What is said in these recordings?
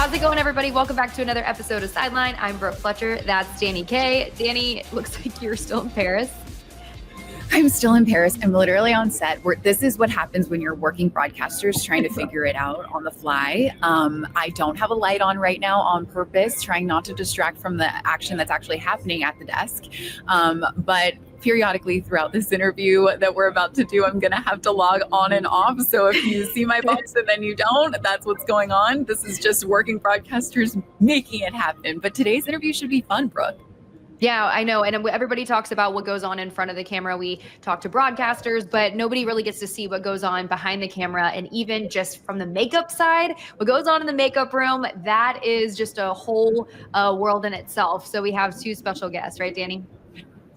How's it going, everybody? Welcome back to another episode of Sideline. I'm Brooke 𝗏𝗟. That's Dani K. Dani, looks like you're still in Paris. I'm still in Paris. I'm literally on set. This is what happens when you're working broadcasters trying to figure it out on the fly. I don't have a light on right now on purpose, trying not to distract from the action that's actually happening at the desk. But periodically throughout this interview that we're about to do, I'm going to have to log on and off. So if you see my box and then you don't, that's what's going on. This is just working broadcasters making it happen. But today's interview should be fun, Brooke. Yeah, I know. And everybody talks about what goes on in front of the camera. We talk to broadcasters, but nobody really gets to see what goes on behind the camera. And even just from the makeup side, what goes on in the makeup room, that is just a whole world in itself. So we have two special guests, right, Dani?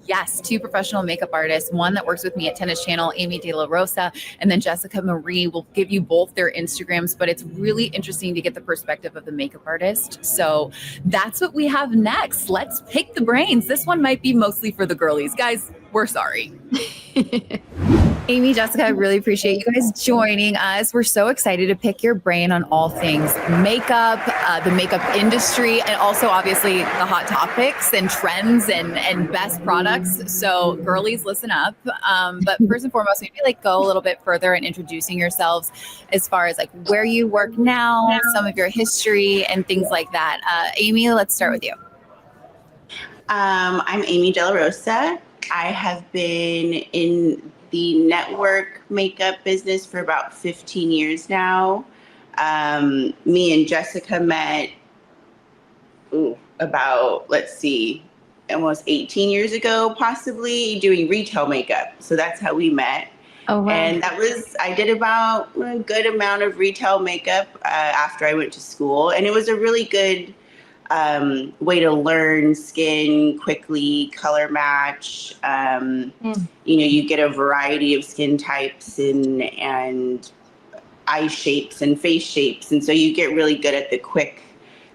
Yes, two professional makeup artists, one that works with me at Tennis Channel, Amy de la Rosa, and then 𝗪𝗪 will give you both their Instagrams, but it's really interesting to get the perspective of the makeup artist. So that's what we have next. Let's pick the brains. This one might be mostly for the girlies. Guys, we're sorry. Amy, Jessica, I really appreciate you guys joining us. We're so excited to pick your brain on all things makeup, the makeup industry, and also obviously the hot topics and trends and best products. So girlies, listen up. But first and foremost, maybe go a little bit further in introducing yourselves as far as where you work now, some of your history and things like that. Amy, let's start with you. I'm Amy de la Rosa. I have been in the network makeup business for about 15 years now. Me and Jessica met about, almost 18 years ago, possibly, doing retail makeup. So that's how we met. Oh, wow. And I did about a good amount of retail makeup after I went to school. And it was a really good way to learn skin quickly, color match. You get a variety of skin types and eye shapes and face shapes. And so you get really good at the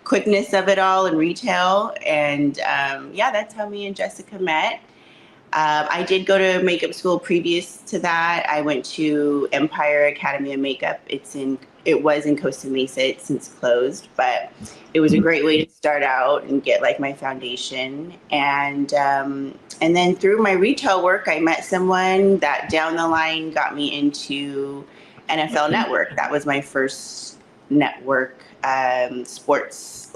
quickness of it all in retail. And that's how me and Jessica met. I did go to makeup school previous to that. I went to Empire Academy of Makeup. It was in Costa Mesa. It's since closed, but it was a great way to start out and get my foundation. And then through my retail work, I met someone that down the line got me into NFL Network. That was my first network sports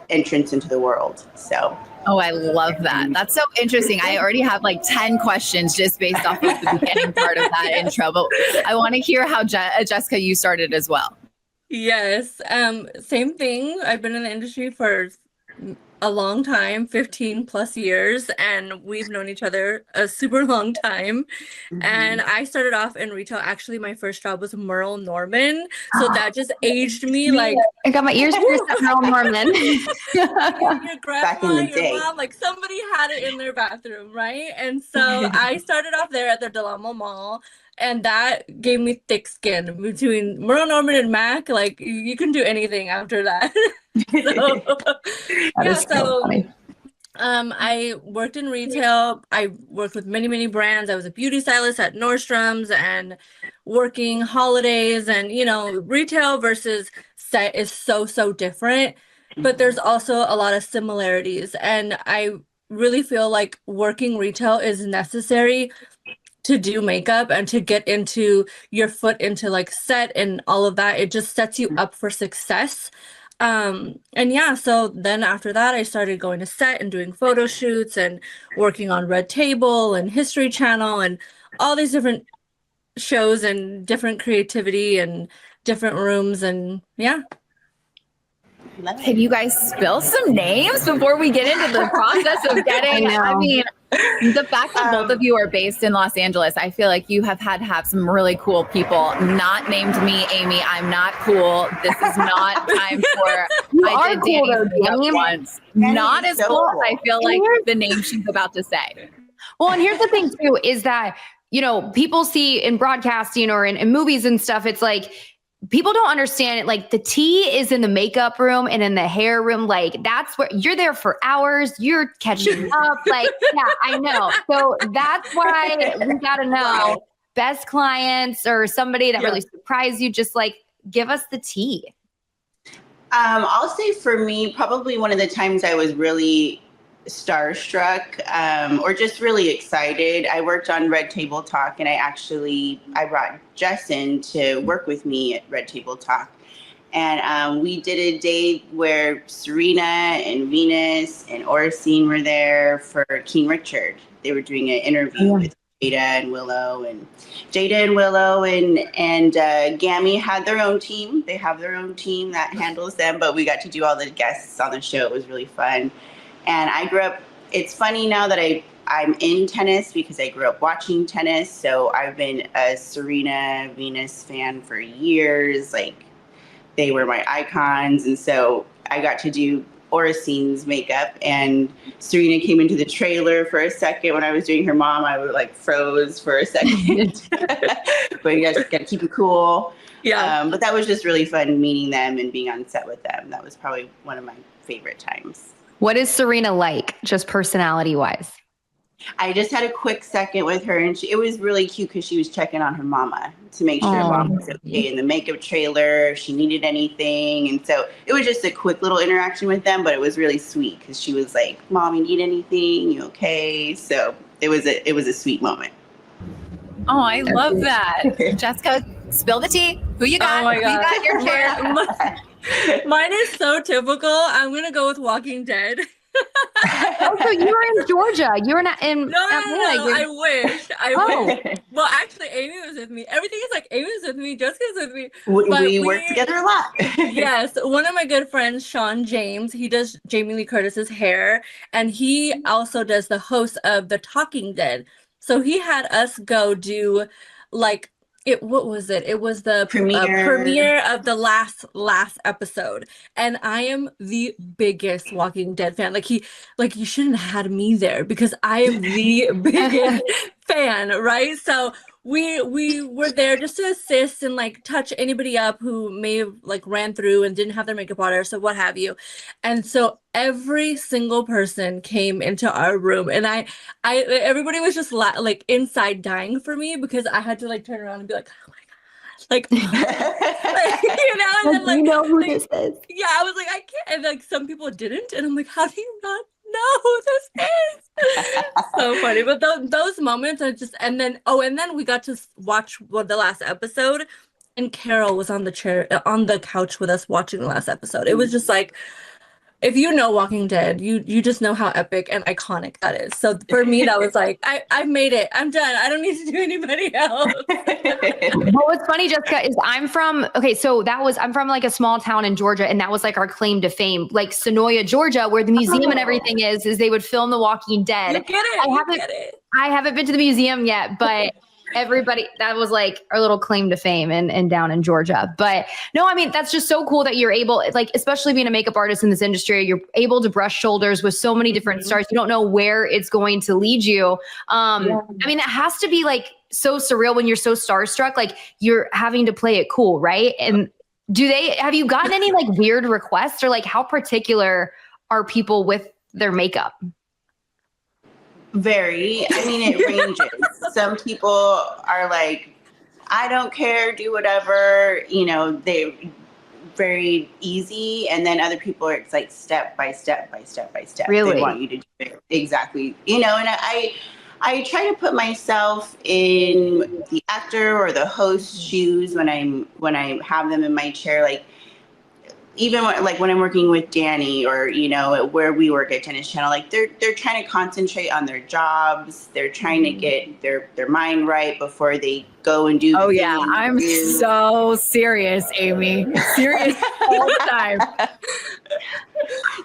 entrance into the world. So. Oh, I love that. That's so interesting. I already have 10 questions just based off of the beginning part of that intro, but I want to hear how Jessica, you started as well. Yes. Same thing. I've been in the industry for a long time, 15 plus years, and we've known each other a super long time. And I started off in retail. Actually, my first job was Merle Norman. So that just aged me I got my ears pierced at Merle Norman. your grandma, Back in the day. your mom, somebody had it in their bathroom, right? And so I started off there at the Del Amo Mall. And that gave me thick skin. Between Merle Norman and MAC, you can do anything after that. I worked in retail. I worked with many, many brands. I was a beauty stylist at Nordstrom's and working holidays. And, retail versus set is so, so different. But there's also a lot of similarities. And I really feel like working retail is necessary to do makeup and to get into your foot into set and all of that. It just sets you up for success. So then after that, I started going to set and doing photo shoots and working on Red Table and History Channel and all these different shows and different creativity and different rooms. And Can you guys spill some names before we get into the process of getting, the fact that both of you are based in Los Angeles, I feel like you have had to have some really cool people. Not named me, Amy. I'm not cool. This is not time for I did Dani once. Not as cool as I feel like the name she's about to say. Well, and here's the thing too, is that, people see in broadcasting or in movies and stuff, it's people don't understand it. The tea is in the makeup room and in the hair room. That's where you're there for hours. You're catching up. I know. So that's why we got to know best clients or somebody that really surprised you. Just give us the tea. I'll say for me, probably one of the times I was really starstruck or just really excited. I worked on Red Table Talk, and I brought Jess in to work with me at Red Table Talk. And we did a day where Serena and Venus and 𝗬𝗎 were there for King Richard. They were doing an interview with Jada and Willow, and Gammy had their own team. They have their own team that handles them, but we got to do all the guests on the show. It was really fun. And I grew up, it's funny now that I'm in tennis because I grew up watching tennis. So I've been a Serena Venus fan for years. Like, they were my icons. And so I got to do 𝗬𝗎's makeup, and Serena came into the trailer for a second when I was doing her mom. I would froze for a second, but you guys gotta keep it cool. Yeah. But that was just really fun meeting them and being on set with them. That was probably one of my favorite times. What is Serena like, just personality wise? I just had a quick second with her, and it was really cute because she was checking on her mama to make sure mom was okay in the makeup trailer, if she needed anything. And so it was just a quick little interaction with them, but it was really sweet because she was like, "Mom, you need anything? You okay?" So it was a sweet moment. Oh, I love that. Jessica, spill the tea. Who you got? Oh my God. Who you got your chair? Mine is so typical. I'm going to go with Walking Dead. Oh, so you were in Georgia. You were not in No, Atlanta. I wish. Wish. Well, actually, Amy was with me. Everything is like Amy was with me, Jessica's with me. We work together a lot. Yes. One of my good friends, Sean James, he does Jamie Lee Curtis's hair, and he also does the host of The Talking Dead. So he had us go do what was it? It was the premiere of the last episode, and I am the biggest Walking Dead fan. You shouldn't have had me there because I am the biggest fan, right? So we were there just to assist and touch anybody up who may have ran through and didn't have their makeup on, or so what have you. And so every single person came into our room, and I everybody was just inside dying for me because I had to turn around and be like, oh my God, and then you know who this is. Yeah, I was like, I can't, and some people didn't, and I'm like, how do you not know who this is? So funny. But those moments are just, and then we got to watch the last episode, and Carol was on the couch with us watching the last episode. It was just if you know Walking Dead, you just know how epic and iconic that is. So for me, that was I've made it. I'm done. I don't need to do anybody else. Well, what's funny, Jessica, is I'm from a small town in Georgia, and that was our claim to fame. Sonoya, Georgia, where the museum and everything is they would film The Walking Dead. You get it. I haven't been to the museum yet, but everybody, that was our little claim to fame and down in Georgia. But no, I mean, that's just so cool that you're able, especially being a makeup artist in this industry, you're able to brush shoulders with so many different stars. You don't know where it's going to lead you. I mean, it has to be so surreal when you're so starstruck, you're having to play it cool, right? And have you gotten any weird requests, or how particular are people with their makeup? Very. I mean, it ranges. Some people are I don't care, do whatever, they're very easy. And then other people are, it's step by step by step by step. Really? They want you to do it exactly. And I try to put myself in the actor or the host shoes when I have them in my chair, even when I'm working with Dani, or where we work at Tennis Channel, they're trying to concentrate on their jobs. They're trying to get their mind right before they go and do. Oh yeah, I'm so serious, Amy. Serious all the time.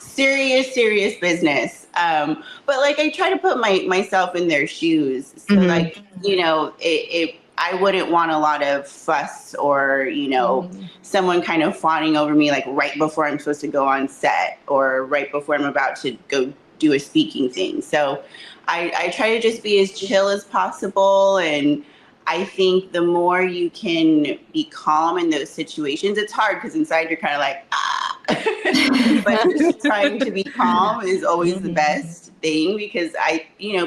Serious business. But I try to put myself in their shoes. So I wouldn't want a lot of fuss or, someone kind of fawning over me right before I'm supposed to go on set, or right before I'm about to go do a speaking thing. So I try to just be as chill as possible. And I think the more you can be calm in those situations, it's hard because inside you're kind of but just trying to be calm is always the best thing, because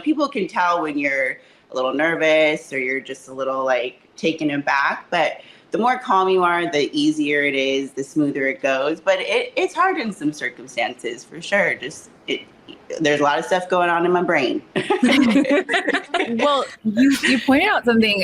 people can tell when you're a little nervous or you're just a little taken aback, but the more calm you are, the easier it is, the smoother it goes. But it's hard in some circumstances, for sure. There's a lot of stuff going on in my brain. Well, you pointed out something,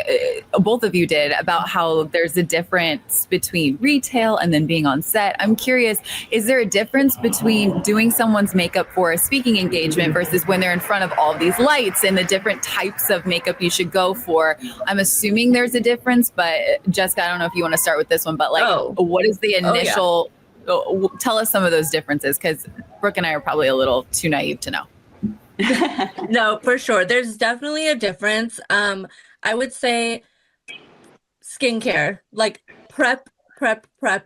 both of you did, about how there's a difference between retail and then being on set. I'm curious, is there a difference between doing someone's makeup for a speaking engagement versus when they're in front of all these lights and the different types of makeup you should go for? I'm assuming there's a difference, but Jessica, I don't know if you want to start with this one, but what is the initial... Tell us some of those differences, because Brooke and I are probably a little too naive to know. No, for sure. There's definitely a difference. I would say skincare, like prep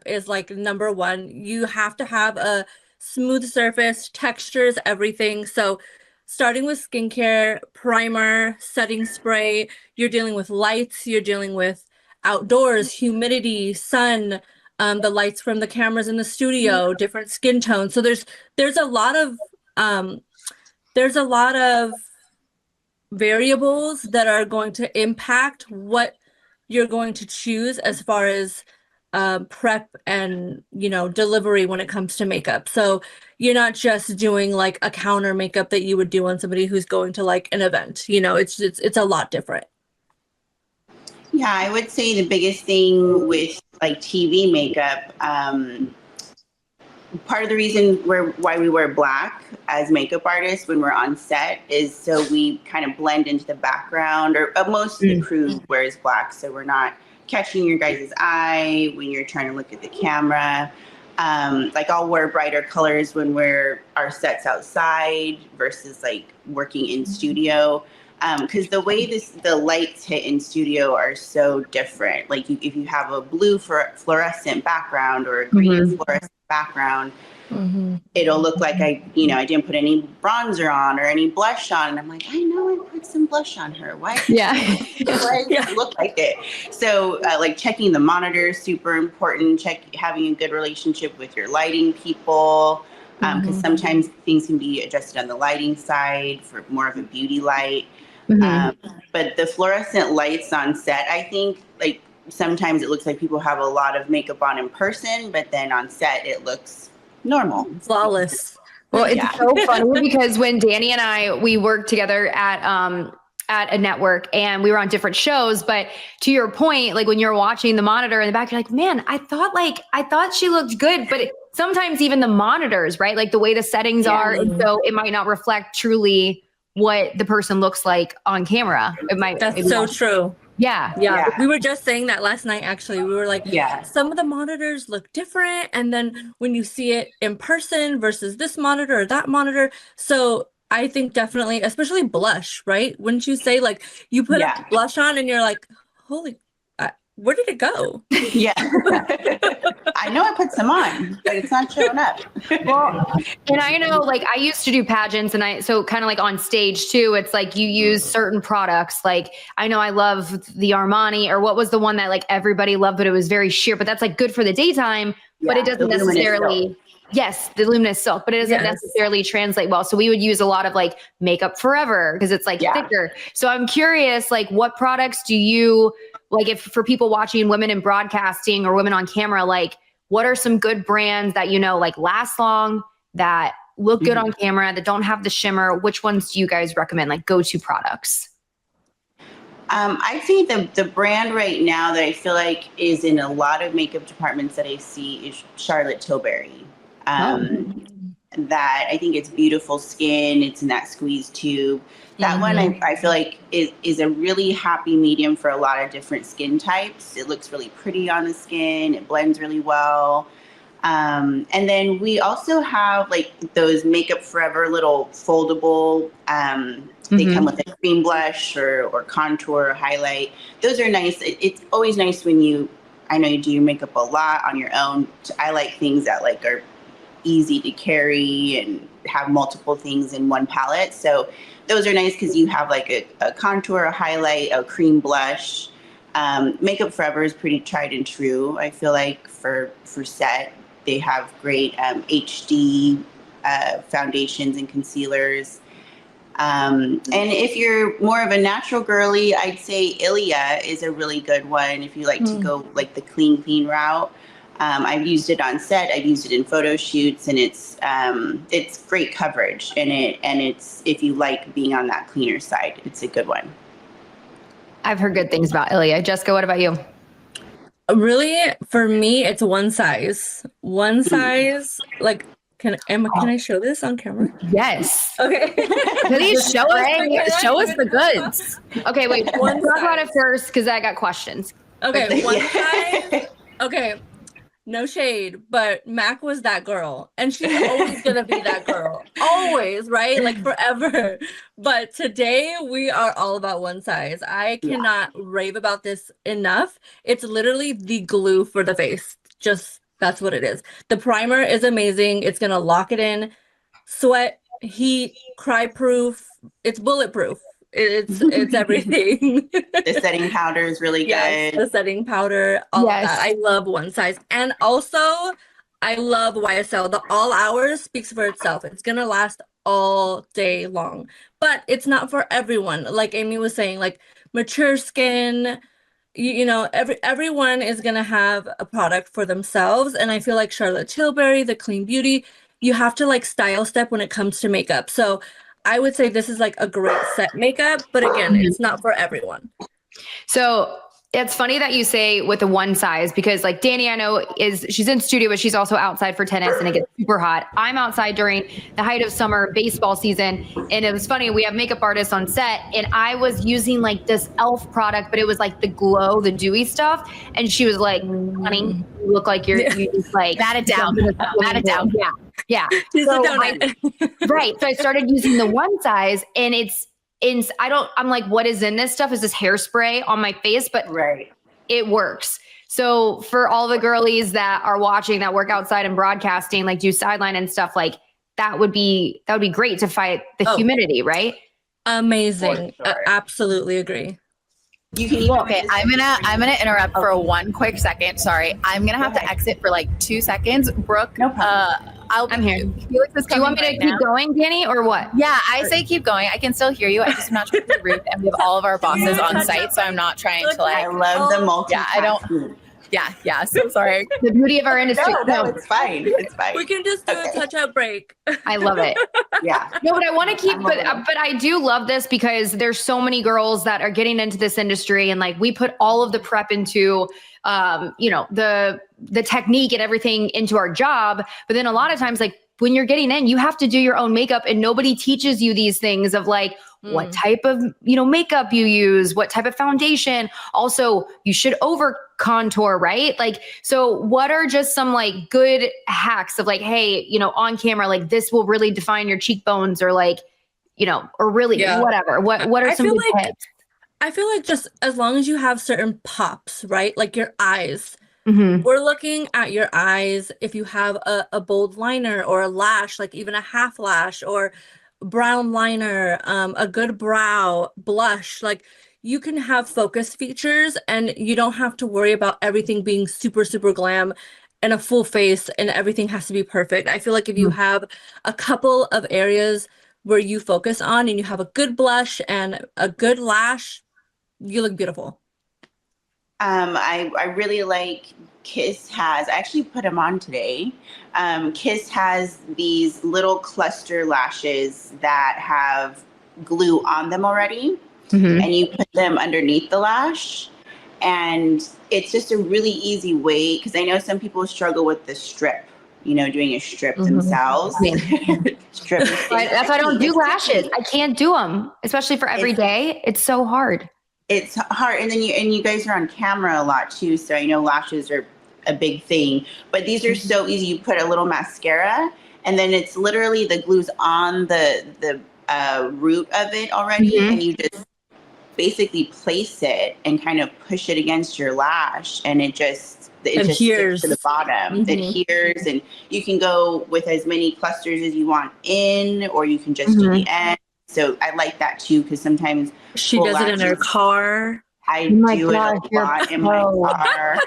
is like number one. You have to have a smooth surface, textures, everything. So starting with skincare, primer, setting spray, you're dealing with lights, you're dealing with outdoors, humidity, sun, the lights from the cameras in the studio, different skin tones. So there's a lot of variables that are going to impact what you're going to choose as far as prep and delivery when it comes to makeup. So you're not just doing like a counter makeup that you would do on somebody who's going to like an event. It's a lot different. Yeah, I would say the biggest thing with like TV makeup, part of the reason why we wear black as makeup artists when we're on set is so we kind of blend into the background, or most of the crew wears black, so we're not catching your guys' eye when you're trying to look at the camera. Like I'll wear brighter colors when our sets outside versus like working in studio. Because the way the lights hit in studio are so different. Like if you have a blue fluorescent background or a green fluorescent background, it'll look like I didn't put any bronzer on or any blush on. And I'm like, I know I put some blush on her. Why? Yeah. Why does it look like it? So like checking the monitor is super important. Having a good relationship with your lighting people. Because sometimes things can be adjusted on the lighting side for more of a beauty light. But the fluorescent lights on set, I think, like sometimes it looks like people have a lot of makeup on in person, but then on set it looks normal, flawless. Well, it's so funny because when Dani and we worked together at a network and we were on different shows, but to your point, like when you're watching the monitor in the back, you're like, man, I thought she looked good, but sometimes even the monitors, right? Like the way the settings are, and so it might not reflect truly what the person looks like on camera. That's so true. Yeah. We were just saying that last night, actually. We were like, some of the monitors look different. And then when you see it in person versus this monitor or that monitor. So I think definitely, especially blush, right? Wouldn't you say like you put a blush on and you're like, holy, where did it go? Yeah. I know I put some on, but it's not showing up. Well, and I know, like, I used to do pageants, and so kind of like on stage too, it's like you use certain products. Like, I know I love the Armani, or what was the one that like everybody loved, but it was very sheer, but that's like good for the daytime, but it doesn't necessarily... Yes, the luminous silk, but it doesn't necessarily translate well. So we would use a lot of like Makeup Forever because it's like thicker. So I'm curious, like what products do you, like if for people watching, women in broadcasting or women on camera, like what are some good brands that, like last long, that look good on camera, that don't have the shimmer? Which ones do you guys recommend, like go-to products? I'd say the brand right now that I feel like is in a lot of makeup departments that I see is Charlotte Tilbury. That I think it's beautiful skin. It's in that squeeze tube. That one I feel like is a really happy medium for a lot of different skin types. It looks really pretty on the skin. It blends really well. And then we also have like those Makeup Forever little foldable, they come with a cream blush or contour or highlight. Those are nice. It's always nice when I know you do your makeup a lot on your own. I like things that like are easy to carry and have multiple things in one palette. So those are nice because you have like a contour, a highlight, a cream blush. Makeup Forever is pretty tried and true. I feel like for set, they have great HD foundations and concealers. And if you're more of a natural girly, I'd say 𝗂𝗂 is a really good one if you like to go like the clean route. I've used it on set. I've used it in photo shoots, and it's great coverage. And it's if you like being on that cleaner side, it's a good one. I've heard good things about 𝗂𝗂. Jessica, what about you? Really, for me, it's one size. One size. Like, can I show this on camera? Yes. Okay. Please show us. Show us the goods. Okay, wait. One Talk about size. it first because I got questions. Okay, one size. Okay, no shade, but Mac was that girl, and she's always gonna be that girl, always, right? Like forever. But today we are all about one size. I cannot rave about this enough. It's literally the glue for the face. Just that's what it is. The primer is amazing. It's gonna lock it in. Sweat, heat, cry proof. It's bulletproof. It's everything. The setting powder is really Yes, good. the setting powder, all of that. I love one size. And also, I love YSL. The all hours speaks for itself. It's gonna last all day long. But it's not for everyone. Like Amy was saying, like mature skin, you know, everyone is gonna have a product for themselves. And I feel like 𝗕𝗏𝗃, the clean beauty, you have to like style step when it comes to makeup. So I would say this is like a great set makeup, but again, it's not for everyone. So it's funny that you say with the one size because like Dani, I know she's in studio, but she's also outside for tennis and it gets super hot. I'm outside during the height of summer baseball season. And it was funny. We have makeup artists on set and I was using like this e.l.f. product, but it was like the glow, the dewy stuff. And she was like, honey, you look like you just like Bat it down. Bat it down. Yeah. Yeah. So Right. So I started using the one size and I'm like, what is in this stuff? Is this hairspray on my face? But it works. So for all the girlies that are watching that work outside and broadcasting, like do sideline and stuff, like that would be great to fight the humidity, right? Amazing. Absolutely agree. You can Okay, I'm gonna interrupt for one quick second. Sorry, I'm gonna have to exit for like 2 seconds. Brooke, No problem. I'm here. Felix is Do you want me to keep going, Dani, or what? Yeah, I say keep going. I can still hear you. I just am not trying to be rude, and we have all of our bosses on site, so I'm not trying to I like. love the multi. Yeah, I don't. Yeah. So sorry. The beauty of our industry. No, it's fine. It's fine. We can just do a touch-up break. I love it. Yeah. No, but I want to keep, but I do love this because there's so many girls that are getting into this industry and like we put all of the prep into, the technique and everything into our job. But then a lot of times, like when you're getting in, you have to do your own makeup and nobody teaches you these things of like what type of, makeup you use, what type of foundation. Also, you should over contour, right? Like, so what are just some like good hacks of like, hey, on camera, like this will really define your cheekbones or like, or really whatever. What are some good tips? I feel like just as long as you have certain pops, right? Like your eyes. Mm-hmm. We're looking at your eyes. If you have a bold liner or a lash, like even a half lash or brown liner, a good brow, blush, like you can have focus features and you don't have to worry about everything being super, super glam and a full face and everything has to be perfect. I feel like if you have a couple of areas where you focus on and you have a good blush and a good lash, you look beautiful. I really like 𝗵𝗃 has, I actually put them on today. 𝗵𝗃 has these little cluster lashes that have glue on them already. Mm-hmm. And you put them underneath the lash. And it's just a really easy way, because I know some people struggle with the strip, doing a strip themselves. Strip. That's why I don't do lashes. I can't do them, especially for every day. It's so hard. It's hard. And then you guys are on camera a lot too. So I know lashes are a big thing, but these are so easy. You put a little mascara and then it's literally the glue's on the root of it already. And you just basically place it and kind of push it against your lash and it just sticks to the bottom. It adheres, and you can go with as many clusters as you want in, or you can just do the end. So I like that too, because sometimes she does it in her car. I my do gosh, it a you're lot in my pro. car.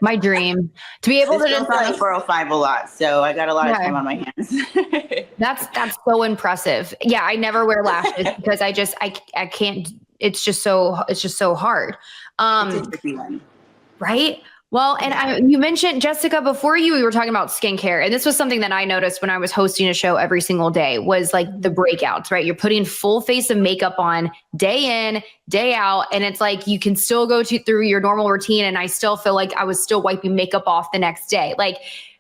My dream to be able This to goes just on like, the 405 a lot, so I got a lot of Yeah. time on my hands. that's so impressive. Yeah, I never wear lashes because I can't. It's just so hard. It's a tricky one. Right. Well, and you mentioned, Jessica, before we were talking about skincare, and this was something that I noticed when I was hosting a show every single day, was like the breakouts, right? You're putting full face of makeup on day in, day out, and it's like you can still go through your normal routine, and I still feel like I was still wiping makeup off the next day. Like,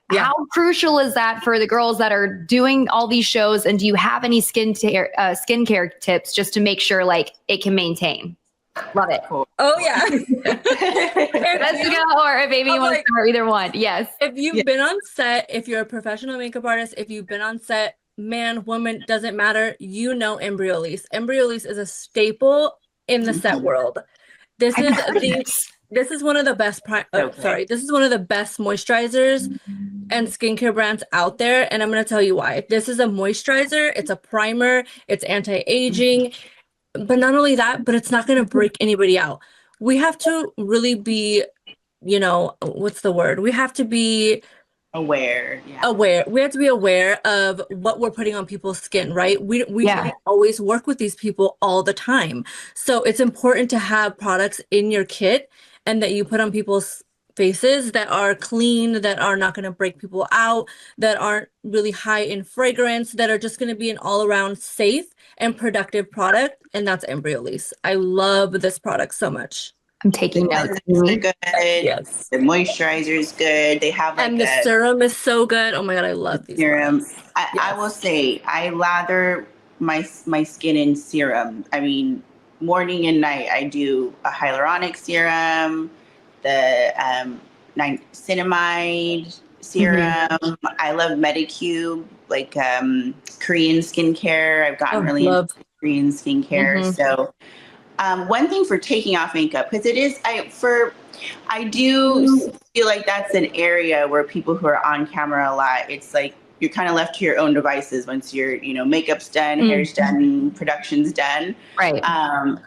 how crucial is that for the girls that are doing all these shows? And do you have any skincare tips just to make sure like it can maintain? Love it. Cool. Oh yeah. Let's go. Or maybe you want to start either one. Yes. If you've been on set, if you're a professional makeup artist, if you've been on set, man, woman, doesn't matter. You know 𝗰𝗶𝘀𝗧. 𝗰𝗶𝘀𝘧 is a staple in the set world. This is one of the best this is one of the best moisturizers and skincare brands out there, and I'm going to tell you why. This is a moisturizer, it's a primer, it's anti-aging. But not only that, but it's not going to break anybody out. We have to really be, what's the word? We have to be aware. We have to be aware of what we're putting on people's skin, right? We don't always work with these people all the time. So it's important to have products in your kit and that you put on people's faces that are clean, that are not going to break people out, that aren't really high in fragrance, that are just going to be an all-around safe and productive product, and that's 𝗰𝗶𝘀𝘧. I love this product so much. I'm taking notes. They're good. Yes. The moisturizer is good. They have and the serum is so good. Oh my god, I love these serum. I will say I lather my skin in serum. I mean, morning and night I do a hyaluronic serum, the niacinamide serum. I love Medicube, like Korean skincare. I've gotten really into Korean skincare. So one thing for taking off makeup, because it is, I do feel like that's an area where people who are on camera a lot, it's like you're kind of left to your own devices once your makeup's done, hair's done, production's done. Right.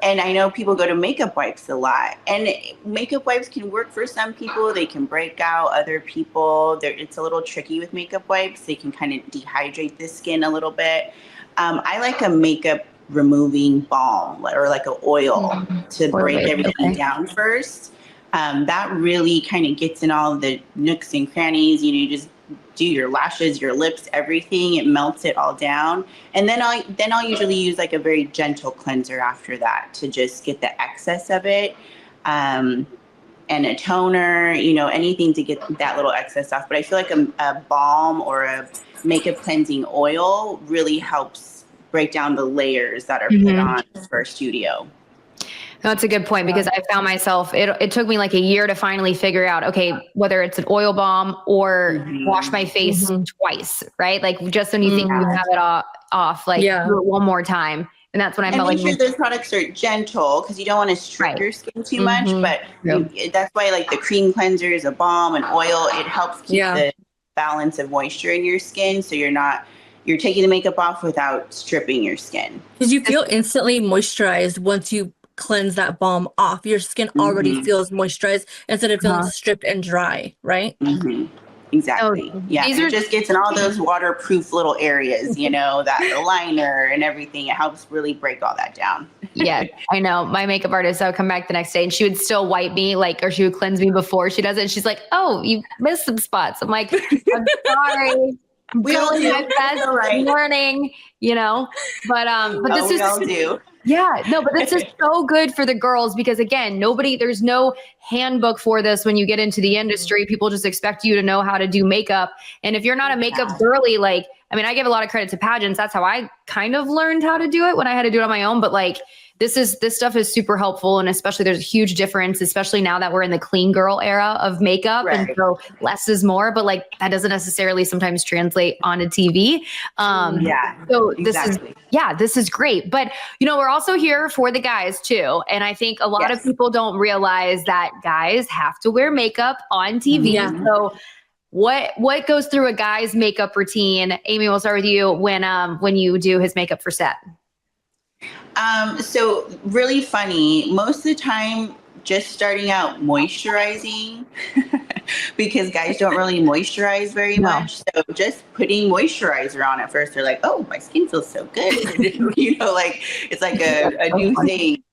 And I know people go to makeup wipes a lot, and makeup wipes can work for some people. They can break out other people. It's a little tricky with makeup wipes. They can kind of dehydrate the skin a little bit. I like a makeup removing balm or like an oil to break everything down first. That really kind of gets in all the nooks and crannies. You just do your lashes, your lips, everything. It melts it all down. And then I'll usually use like a very gentle cleanser after that to just get the excess of it. And a toner, anything to get that little excess off. But I feel like a balm or a makeup cleansing oil really helps break down the layers that are put on for a studio. That's a good point, because I found myself, it took me like a year to finally figure out, okay, whether it's an oil balm or wash my face twice, right? Like just when you think you have it off, like do it one more time. And that's when I felt like like those products are gentle, because you don't want to strip your skin too much. But that's why like the cream cleansers, a balm, an oil, it helps keep the balance of moisture in your skin, so you're taking the makeup off without stripping your skin. Because you feel instantly moisturized once you cleanse that balm off. Your skin already feels moisturized instead of feeling stripped and dry, right? Exactly. It just gets in all those waterproof little areas, that liner and everything. It helps really break all that down. Yeah, I know. My makeup artist, I would come back the next day and she would still wipe me, or she would cleanse me before she does it. And she's like, "Oh, you missed some spots." I'm like, "I'm sorry. We all do. My best morning, but this is all do. Yeah, no, but this is so good for the girls, because again, there's no handbook for this when you get into the industry. People just expect you to know how to do makeup. And if you're not a makeup girly, I give a lot of credit to pageants. That's how I kind of learned how to do it when I had to do it on my own. But this stuff is super helpful. And especially there's a huge difference, especially now that we're in the clean girl era of makeup. Right. And so less is more, but that doesn't necessarily sometimes translate onto TV. So this is great. But we're also here for the guys too. And I think a lot of people don't realize that guys have to wear makeup on TV. So what goes through a guy's makeup routine? Amy, we'll start with you when you do his makeup for set. So really funny. Most of the time just starting out moisturizing because guys don't really moisturize very much. So just putting moisturizer on at first, they're like, oh, my skin feels so good. You know, like it's like a new thing.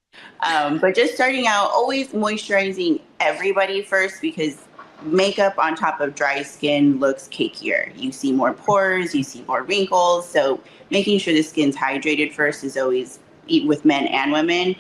But just starting out, always moisturizing everybody first, because makeup on top of dry skin looks cakier. You see more pores, you see more wrinkles. So making sure the skin's hydrated first is always, with men and women.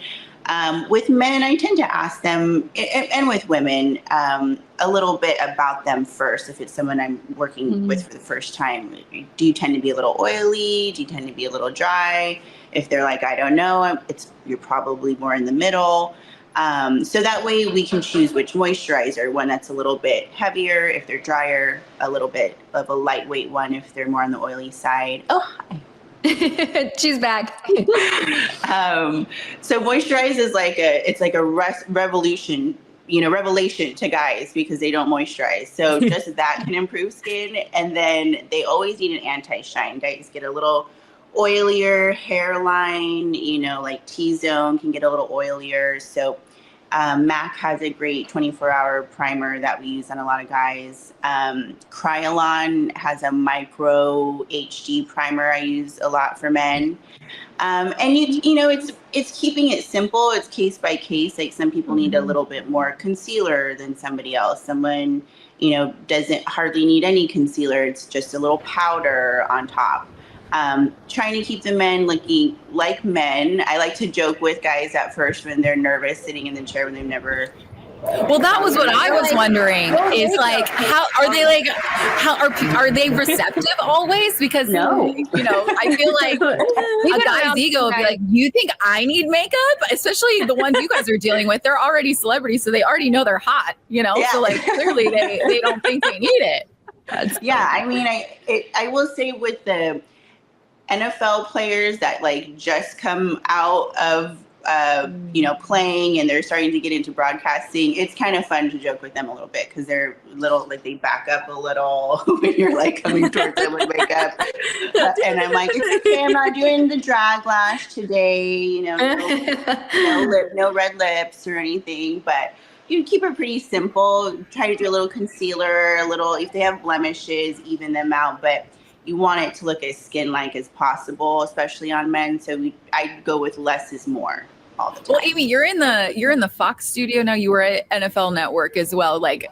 With men, I tend to ask them, and with women, a little bit about them first. If it's someone I'm working with for the first time, do you tend to be a little oily? Do you tend to be a little dry? If they're like, I don't know, you're probably more in the middle. So that way we can choose which moisturizer, one that's a little bit heavier if they're drier, a little bit of a lightweight one if they're more on the oily side. Oh, hi. She's back. So moisturize is like a revelation to guys because they don't moisturize. So just that can improve skin. And then they always need an anti-shine. Guys get a little oilier hairline, like T-zone can get a little oilier. So MAC has a great 24-hour primer that we use on a lot of guys. Kryolan has a micro HD primer I use a lot for men. And it's keeping it simple. It's case by case. Like some people need a little bit more concealer than somebody else. Someone, doesn't hardly need any concealer. It's just a little powder on top. Trying to keep the men looking like men. I like to joke with guys at first when they're nervous sitting in the chair when they've never. Well, that was what I was wondering. Is like, how are they like? Are they receptive always? Because No. I feel like a guy's ego would be like, "You think I need makeup?" Especially the ones you guys are dealing with. They're already celebrities, so they already know they're hot. Yeah. So like clearly they don't think they need it. I mean, I will say with the NFL players that like just come out of playing and they're starting to get into broadcasting, it's kind of fun to joke with them a little bit because they're little, like they back up a little when you're like coming towards them with makeup. And I'm like, it's okay, I'm not doing the drag lash today, no red lips or anything, but you keep it pretty simple. Try to do a little concealer, if they have blemishes, even them out, but you want it to look as skin-like as possible, especially on men. So I go with less is more all the time. Well, Amy, you're in the Fox studio now. You were at NFL Network as well. Like,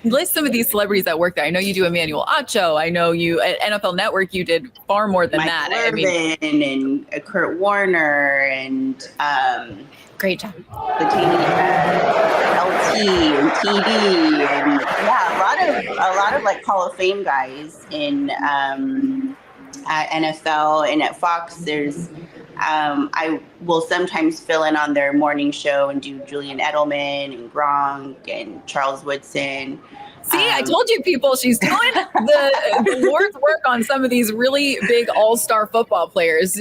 list some of these celebrities that work there. I know you do 𝗻₈ 𝗪𝗪. I know you at NFL Network. You did far more than that. And Kurt Warner and great job. LT and TD and a lot of like Hall of Fame guys in at NFL and at Fox. There's I will sometimes fill in on their morning show and do Julian Edelman and Gronk and Charles Woodson. See, I told you people, she's doing the Lord's work on some of these really big all-star football players.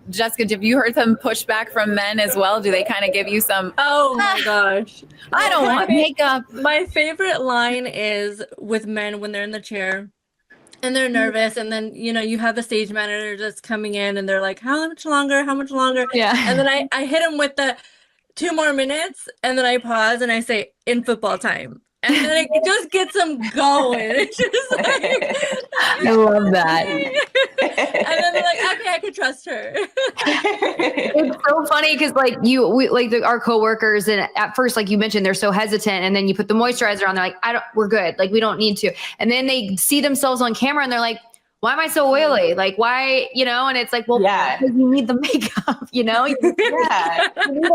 Jessica, have you heard some pushback from men as well? Do they kind of give you some, oh my gosh, I don't want makeup? My favorite line is with men when they're in the chair and they're nervous, and then you have the stage manager just coming in and they're like, how much longer? Yeah. And then I hit him with the 2 more minutes, and then I pause and I say, in football time. And then it just gets them going. It's just like, I love that. And then they're like, okay, I can trust her. It's so funny because our coworkers, and at first, like you mentioned, they're so hesitant, and then you put the moisturizer on, they're like, we're good. Like, we don't need to. And then they see themselves on camera and they're like, why am I so oily? Like, why, and it's like, well, because you need the makeup, You need a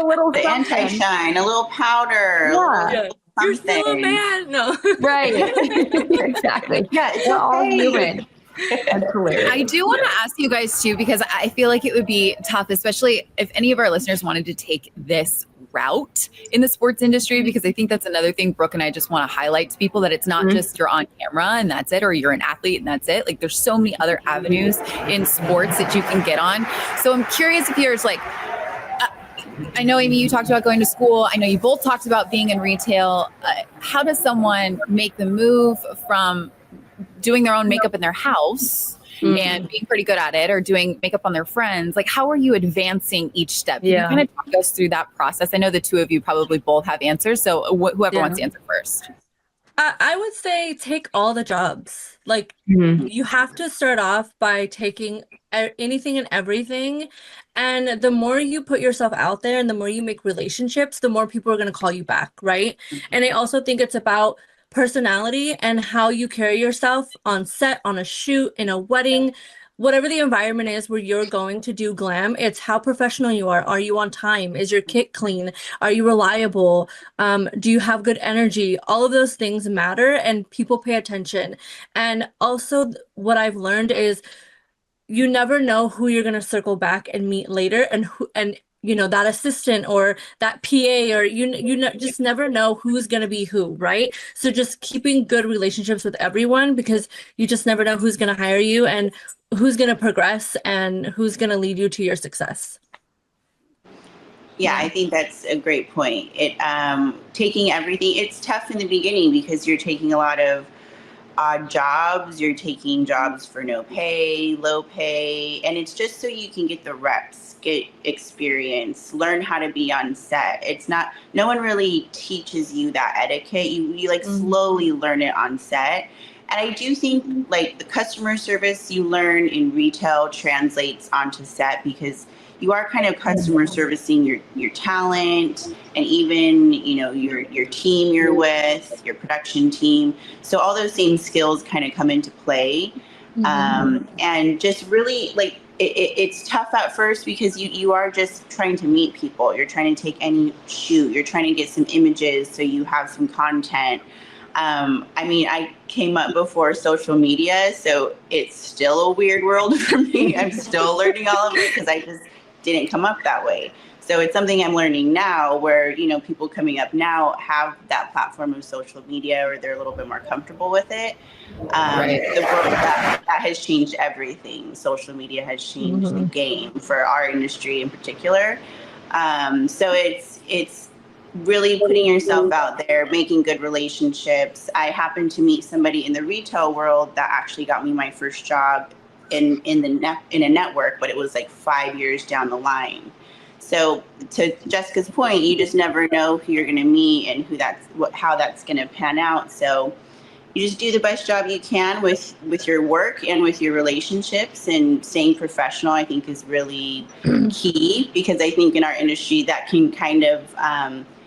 little the anti-shine, a little powder. Yeah. You're still a man. No. Right. Exactly. Yeah, it's all human. That's hilarious. I do want to ask you guys too, because I feel like it would be tough, especially if any of our listeners wanted to take this route in the sports industry, because I think that's another thing Brooke and I just want to highlight to people, that it's not just you're on camera and that's it, or you're an athlete and that's it. Like, there's so many other avenues in sports that you can get on. So I'm curious if you're like, I know, Amy, you talked about going to school. I know you both talked about being in retail. How does someone make the move from doing their own makeup in their house and being pretty good at it, or doing makeup on their friends. Like, how are you advancing each step? Can you kind of talk us through that process? I know the two of you probably both have answers, so whoever wants to answer first. I would say take all the jobs. Like, you have to start off by taking anything and everything. And the more you put yourself out there and the more you make relationships, the more people are going to call you back, right? And I also think it's about personality and how you carry yourself on set, on a shoot, in a wedding. Whatever the environment is where you're going to do glam, it's how professional you are. Are you on time? Is your kit clean? Are you reliable? Do you have good energy? All of those things matter, and people pay attention. And also what I've learned is you never know who you're going to circle back and meet later, and you know, that assistant or that PA, or just never know who's going to be who, right? So just keeping good relationships with everyone, because you just never know who's going to hire you and who's going to progress and who's going to lead you to your success. Yeah, I think that's a great point. Taking everything, it's tough in the beginning because you're taking a lot of odd jobs, you're taking jobs for no pay, low pay, and it's just so you can get the reps, get experience, learn how to be on set. It's not, no one really teaches you that etiquette. You like slowly learn it on set. And I do think like the customer service you learn in retail translates onto set, because you are kind of customer servicing your talent, and even, you know, your team you're with, your production team. So all those same skills kind of come into play. And just really like, it's tough at first because you are just trying to meet people. You're trying to take any shoot. You're trying to get some images so you have some content. I mean, I came up before social media, so it's still a weird world for me. I'm still learning all of it because I just didn't come up that way. So it's something I'm learning now, where, you know, people coming up now have that platform of social media, or they're a little bit more comfortable with it. The world that has changed everything. Social media has changed the game for our industry in particular. So it's really putting yourself out there, making good relationships. I happened to meet somebody in the retail world that actually got me my first job in a network, but it was like 5 years down the line. So to Jessica's point, you just never know who you're going to meet and how that's going to pan out. So you just do the best job you can with your work and with your relationships, and staying professional, I think, is really key, because I think in our industry that can kind of,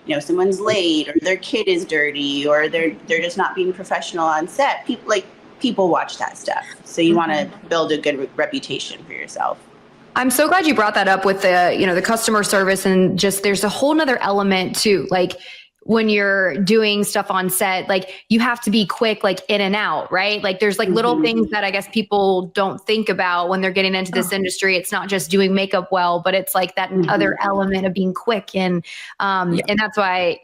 you know, someone's late, or their kid is dirty, or they're just not being professional on set. People watch that stuff. So you want to build a good reputation for yourself. I'm so glad you brought that up with the, you know, the customer service, and just there's a whole nother element too. Like when you're doing stuff on set, like you have to be quick, like in and out, right? Like there's like little things that I guess people don't think about when they're getting into this industry. It's not just doing makeup well, but it's like that other element of being quick. And that's why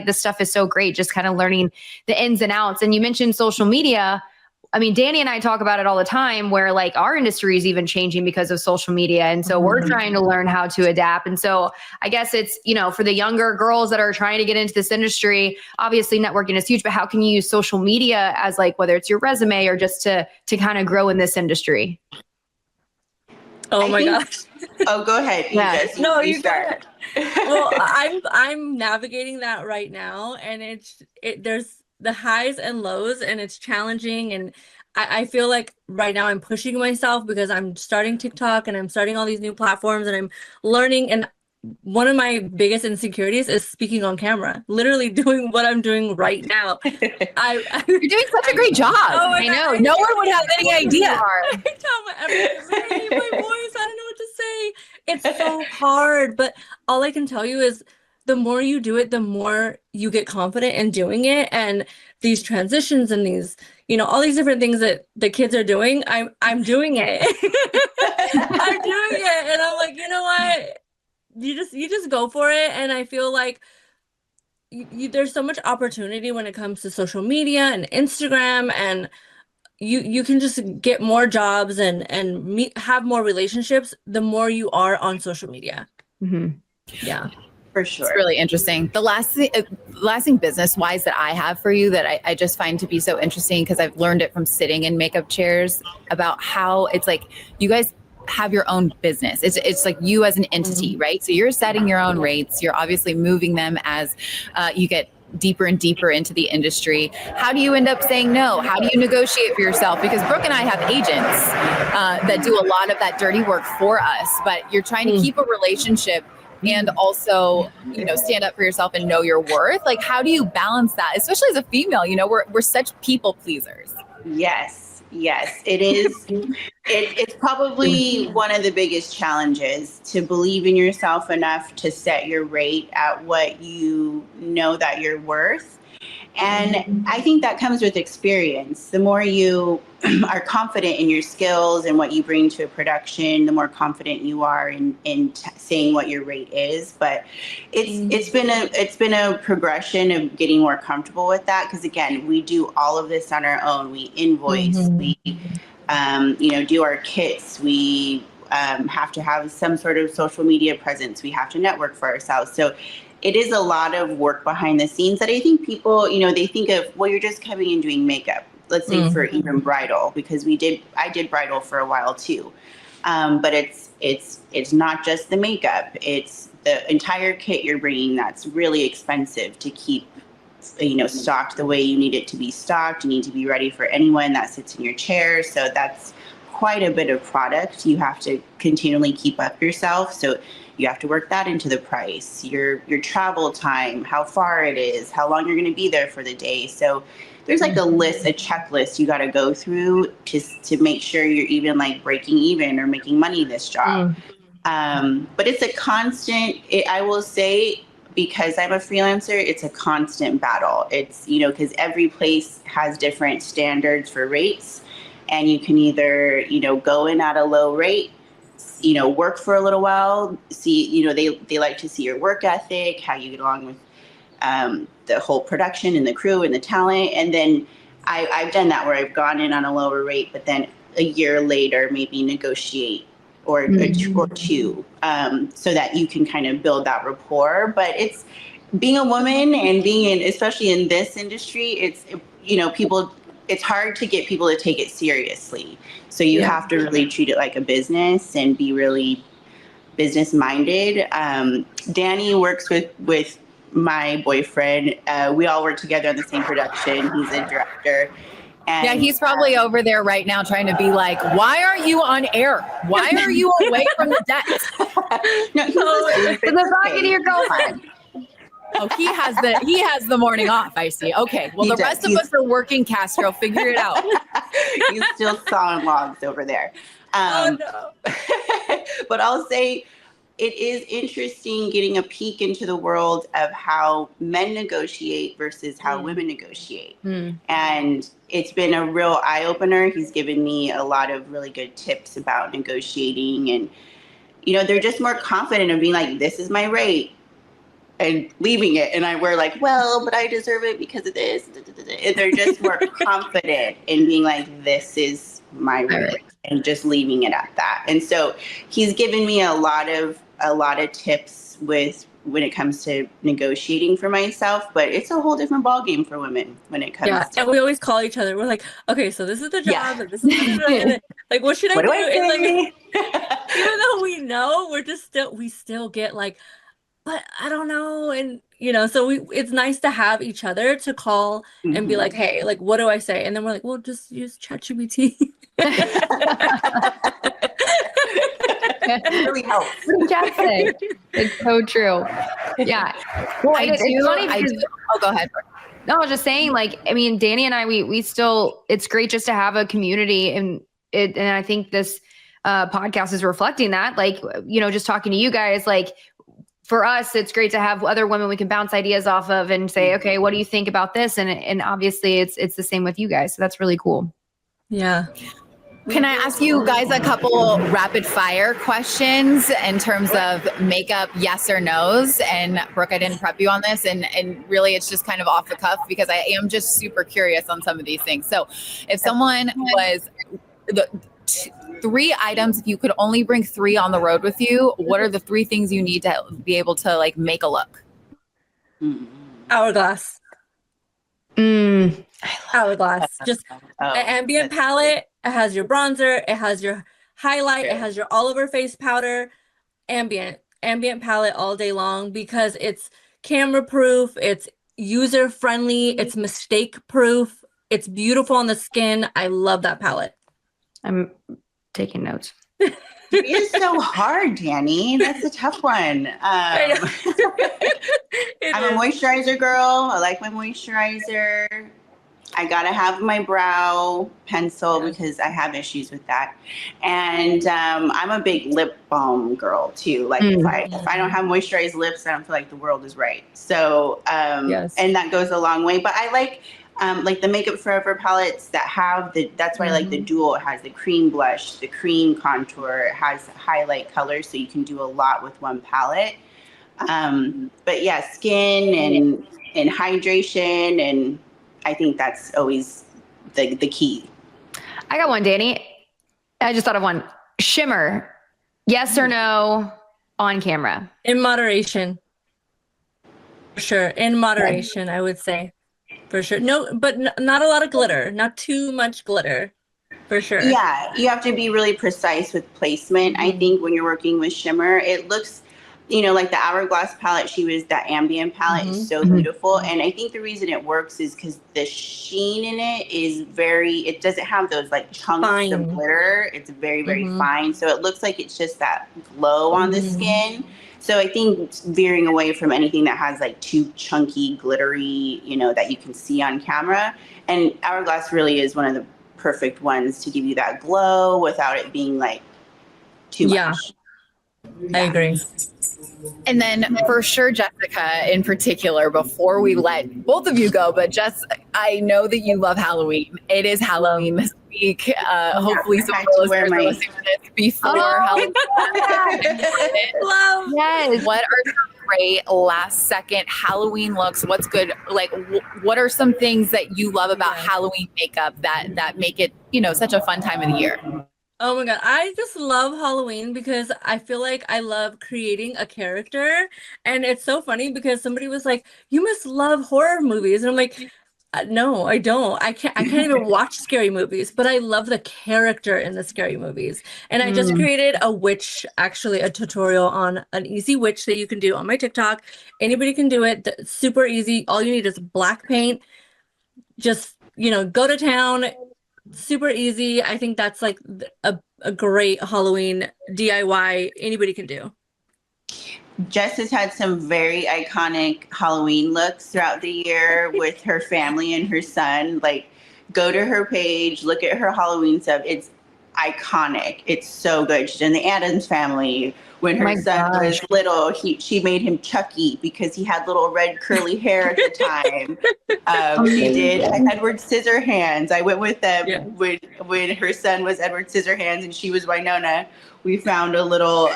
this stuff is so great. Just kind of learning the ins and outs. And you mentioned social media. I mean, Dani and I talk about it all the time, where like our industry is even changing because of social media. And so we're trying to learn how to adapt. And so I guess it's, you know, for the younger girls that are trying to get into this industry, obviously networking is huge, but how can you use social media as like, whether it's your resume or just to kind of grow in this industry? Oh my gosh. Oh, go ahead. Yeah. No, you start. Well, I'm navigating that right now, and there's the highs and lows, and it's challenging. And I feel like right now I'm pushing myself because I'm starting TikTok and I'm starting all these new platforms, and I'm learning. And one of my biggest insecurities is speaking on camera, literally doing what I'm doing right now. You're doing such a great job. Oh I know. No one would have any idea. I tell everyone, my voice, I don't know what to say. It's so hard, but all I can tell you is the more you do it, the more you get confident in doing it. And these transitions and these, you know, all these different things that the kids are doing, I'm doing it. I'm doing it. And I'm like, you know what? You just go for it. And I feel like there's so much opportunity when it comes to social media and Instagram, and you can just get more jobs and have more relationships the more you are on social media. Yeah. For sure. It's really interesting. The last thing business wise that I have for you that I just find to be so interesting, because I've learned it from sitting in makeup chairs, about how it's like you guys have your own business. It's like you as an entity, right? So you're setting your own rates. You're obviously moving them as you get deeper and deeper into the industry. How do you end up saying no? How do you negotiate for yourself? Because Brooke and I have agents that do a lot of that dirty work for us, but you're trying to keep a relationship and also, stand up for yourself and know your worth. Like, how do you balance that? Especially as a female, we're such people pleasers. Yes, it is. It's probably one of the biggest challenges, to believe in yourself enough to set your rate at what you know that you're worth. And I think that comes with experience. The more you are confident in your skills and what you bring to a production, the more confident you are in saying what your rate is. But it's been a progression of getting more comfortable with that, because again, we do all of this on our own. We invoice, we do our kits, we have to have some sort of social media presence, we have to network for ourselves. So it is a lot of work behind the scenes that I think people, they think of, well, you're just coming and doing makeup. Let's say for even bridal, because I did bridal for a while too. But it's not just the makeup, it's the entire kit you're bringing that's really expensive to keep, stocked the way you need it to be stocked. You need to be ready for anyone that sits in your chair. So that's quite a bit of product. You have to continually keep up yourself. So you have to work that into the price, your travel time, how far it is, how long you're going to be there for the day. So there's like a checklist you got to go through to make sure you're even like breaking even or making money this job. But it's a constant, I will say, because I'm a freelancer, it's a constant battle. It's, because every place has different standards for rates, and you can either, go in at a low rate, work for a little while, see, they like to see your work ethic, how you get along with the whole production and the crew and the talent. And then I've done that where I've gone in on a lower rate, but then a year later, maybe negotiate or a two, so that you can kind of build that rapport. But it's being a woman and especially in this industry, it's, it's hard to get people to take it seriously. So you have to really treat it like a business and be really business minded. Dani works with my boyfriend. We all work together on the same production. He's a director. And, he's probably over there right now trying to be like, why are you on air? Why are you away from the desk? No, he's in the pocket of your girlfriend. Oh, he has the morning off, I see. Okay. Well, the rest of us are working, Castro. Figure it out. He's still sawing logs over there. Oh, no. But I'll say it is interesting getting a peek into the world of how men negotiate versus how women negotiate. And it's been a real eye-opener. He's given me a lot of really good tips about negotiating. And, they're just more confident of being like, this is my rate, and leaving it. And we're like, well, but I deserve it because of this. And they're just more confident in being like, this is my rate, and just leaving it at that. And so he's given me a lot of tips when it comes to negotiating for myself, but it's a whole different ballgame for women when it comes to. And we always call each other. We're like, okay, so this is the job, and this is the like, what should I do? It's like, even though we know, we still get like, but I don't know. And, so it's nice to have each other to call and be like, hey, like, what do I say? And then we're like, well, just use ChatGPT. It really helps. What did Jack say? It's so true. Yeah. Well, it's funny because, oh, go ahead. No, I was just saying, like, I mean, Dani and I, we still, it's great just to have a community, and I think this podcast is reflecting that, like, just talking to you guys, like, for us, it's great to have other women we can bounce ideas off of and say, okay, what do you think about this? And obviously it's the same with you guys. So that's really cool. Yeah. Can I ask you guys a couple rapid fire questions in terms of makeup, yes or no's? And Brooke, I didn't prep you on this, and really it's just kind of off the cuff because I am just super curious on some of these things. So if someone was 3 items. If you could only bring 3 on the road with you, what are the 3 things you need to be able to like make a look? Hourglass. Hourglass. Just an ambient palette. It has your bronzer. It has your highlight. It has your all over face powder. Ambient palette all day long because it's camera proof. It's user friendly. It's mistake proof. It's beautiful on the skin. I love that palette. I'm taking notes. It is so hard, Dani. That's a tough one. I'm a moisturizer girl. I like my moisturizer. I gotta have my brow pencil because I have issues with that. And I'm a big lip balm girl too. Like if I don't have moisturized lips, I don't feel like the world is right. So and that goes a long way. But I like the Makeup Forever palettes that have that's why I like the dual. It has the cream blush, the cream contour, it has highlight colors, so you can do a lot with one palette. But yeah, skin and hydration, and I think that's always the key. I got one, Dani. I just thought of one. Shimmer, yes or no on camera? In moderation. For sure. In moderation, I would say. For sure. No, but not a lot of glitter. Not too much glitter. For sure. Yeah, you have to be really precise with placement. I think when you're working with shimmer, it looks, like the Hourglass palette, that ambient palette is so beautiful. And I think the reason it works is because the sheen in it is it doesn't have those like chunks of glitter. It's very, very fine. So it looks like it's just that glow on the skin. So I think veering away from anything that has like too chunky, glittery, that you can see on camera. And Hourglass really is one of the perfect ones to give you that glow without it being like too much. I agree. And then for sure, Jessica, in particular, before we let both of you go, but Jess, I know that you love Halloween. It is Halloween this week. Hopefully some of the listeners are listening to this before Halloween. Yes. What are some great last second Halloween looks? What's good? Like, what are some things that you love about Halloween makeup that make it, such a fun time of the year? Oh my God. I just love Halloween because I feel like I love creating a character. And it's so funny because somebody was like, you must love horror movies. And I'm like, no, I don't. I can't even watch scary movies, but I love the character in the scary movies. And I just created a witch, actually a tutorial on an easy witch that you can do on my TikTok. Anybody can do it. It's super easy. All you need is black paint. Just, go to town. Super easy. I think that's like a great Halloween DIY anybody can do. Jess has had some very iconic Halloween looks throughout the year with her family and her son. Like, go to her page, look at her Halloween stuff. It's iconic. It's so good. She's in the Addams Family. When her son was little, she made him Chucky because he had little red curly hair at the time. She did Edward Scissorhands. I went with them when her son was Edward Scissorhands and she was Winona. We found a little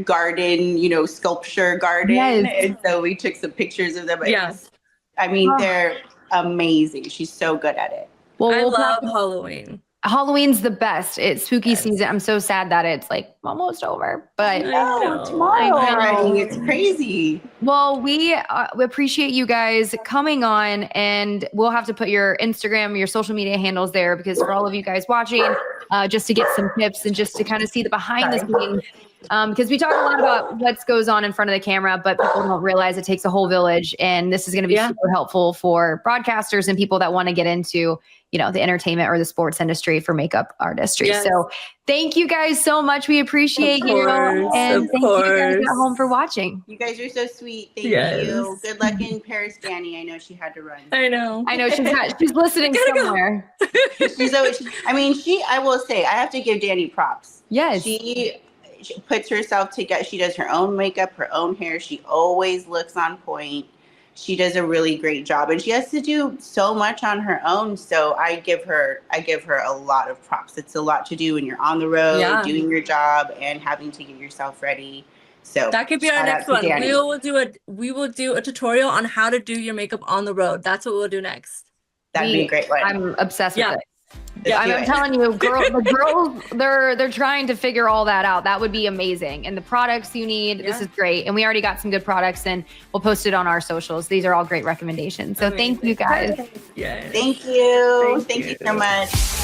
garden, sculpture garden. And so we took some pictures of them. They're amazing. She's so good at it. Well, I love Halloween. Halloween's the best. It's spooky season. I'm so sad that it's like almost over, but tomorrow already. It's crazy. Well, we appreciate you guys coming on, and we'll have to put your Instagram, your social media handles there because for all of you guys watching, just to get some tips and just to kind of see the behind the scenes. Because we talk a lot about what goes on in front of the camera, but people don't realize it takes a whole village. And this is going to be super helpful for broadcasters and people that want to get into, the entertainment or the sports industry for makeup artistry. So thank you guys so much. We appreciate you. And thank you guys at home for watching. You guys are so sweet. Thank you. Good luck in Paris, Dani. I know she had to run. I know she's listening somewhere. I will say, I have to give Dani props. Yes. She puts herself together. She does her own makeup, her own hair. She always looks on point. She does a really great job, and she has to do so much on her own. So I give her a lot of props. It's a lot to do when you're on the road, doing your job, and having to get yourself ready. So that could be our next one. We will do a tutorial on how to do your makeup on the road. That's what we'll do next. That'd be a great one. I'm obsessed with it. I'm telling you, the girls, they're trying to figure all that out. That would be amazing. And the products you need, this is great. And we already got some good products, and we'll post it on our socials. These are all great recommendations. So thank you guys. Yes. Thank you. Thank you so much.